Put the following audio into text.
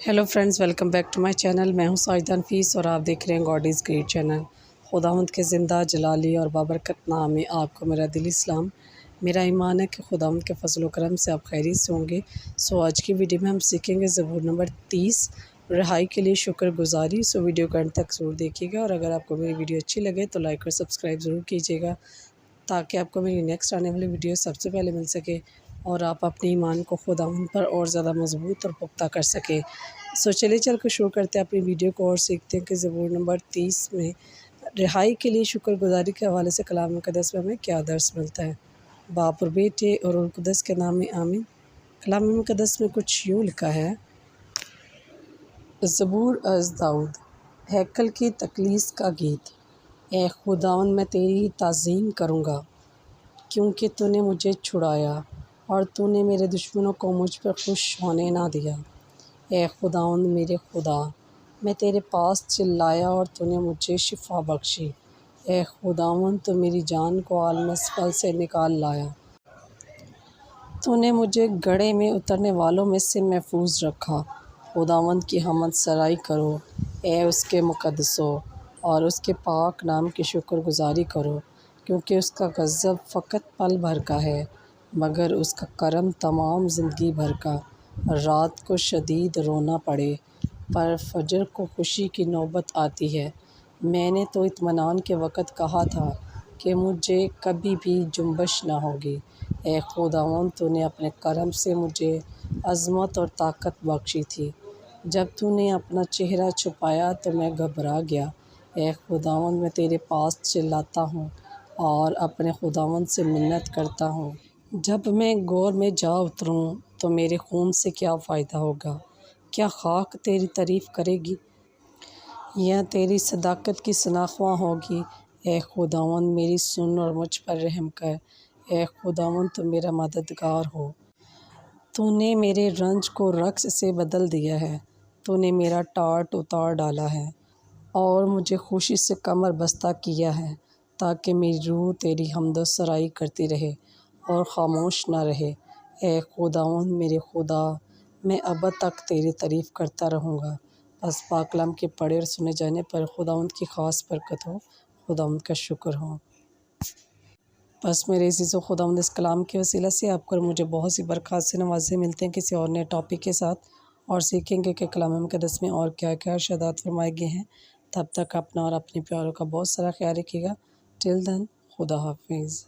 Hello friends, welcome back to my channel. मैं हूं साजिदा नफीस और आप देख रहे हैं गॉड इज़ ग्रेट चैनल। खुदावंद के ज़िंदा जलाली और बाबरकत नाम में आपको मेरा दिली सलाम। मेरा ईमान है कि खुदावंद के फजल व करम से आप खैरियत से होंगे। सो आज की वीडियो में हम सीखेंगे ज़बूर नंबर 30, रिहाई के लिए शुक्रगुजारी। सो वीडियो को अंत तक ज़रूर देखिएगा और अगर आपको मेरी वीडियो अच्छी लगे तो लाइक और सब्सक्राइब ज़रूर कीजिएगा ताकि आपको मेरी नेक्स्ट आने वाली वीडियो सबसे पहले मिल सके और आप अपने ईमान को खुदावंद पर और ज़्यादा मजबूत और पुख्ता कर सकें। सो चलिए चल कर शुरू करते हैं अपनी वीडियो को और सीखते हैं कि ज़बूर नंबर 30 में रिहाई के लिए शुक्रगुजारी के हवाले से कलाम मुक़द्दस में हमें क्या दर्स मिलता है। बाप और बेटे और रूह कुद्दस के नाम में आमीन। कलाम मुक़द्दस में कुछ यूँ लिखा है। ज़बूर अज़ दाऊद, हैकल की तकलीस का गीत। ए खुदावंद, मैं तेरी ही ताज़ीम करूँगा क्योंकि तूने मुझे छुड़ाया और तूने मेरे दुश्मनों को मुझ पर खुश होने ना दिया। ए खुदावंद मेरे खुदा, मैं तेरे पास चिल्लाया और तूने मुझे शिफा बख्शी। ए खुदावंद, तो मेरी जान को आलम अस्फल से निकाल लाया। तूने मुझे गड्ढे में उतरने वालों में से महफूज रखा। खुदावंद की हमद सराई करो, ए उसके मुक़द्दसों, और उसके पाक नाम की शुक्रगुजारी करो, क्योंकि उसका गज़ब फ़कत पल भर का है मगर उसका करम तमाम ज़िंदगी भर का। रात को शदीद रोना पड़े पर फजर को खुशी की नौबत आती है। मैंने तो इत्मीनान के वक़्त कहा था कि मुझे कभी भी जुम्बश ना होगी। ए खुदावंद, तूने अपने करम से मुझे अज़मत और ताकत बख्शी थी। जब तूने अपना चेहरा छुपाया तो मैं घबरा गया। ए खुदावंद, मैं तेरे पास चिल्लाता हूँ और अपने खुदावंद से मिन्नत करता हूँ। जब मैं गौर में जा उतरूँ तो मेरे खून से क्या फ़ायदा होगा? क्या खाक तेरी तारीफ़ करेगी या तेरी सदाकत की शनाख्वाह होगी? ए खुदावंद, मेरी सुन और मुझ पर रहम कर। ए खुदावंद, तो मेरा मददगार हो। तूने मेरे रंज को रक़्स से बदल दिया है। तूने मेरा टाट उतार डाला है और मुझे खुशी से कमर बस्ता किया है ताकि मेरी रूह तेरी हम्द सराई करती रहे और ख़ामोश ना रहे। ए खुदावंद मेरे खुदा, मैं अब तक तेरी तारीफ़ करता रहूँगा। बस पाक कलाम के पढ़े और सुने जाने पर खुदावंद की ख़ास बरकत हो, खुदावंद का शुक्र हो। बस मेरे अज़ीज़ों, खुदावंद इस कलाम के वसीला से आपको और मुझे बहुत सी बरक़ात से नवाज़े। मिलते हैं किसी और नए टॉपिक के साथ और सीखेंगे कि कलाम मुक़द्दस में और क्या-क्या इरशादात फ़रमाए गए हैं। तब तक अपना और अपने प्यारों का बहुत सारा ख़्याल रखिएगा। टिल देन, खुदा हाफ़िज़।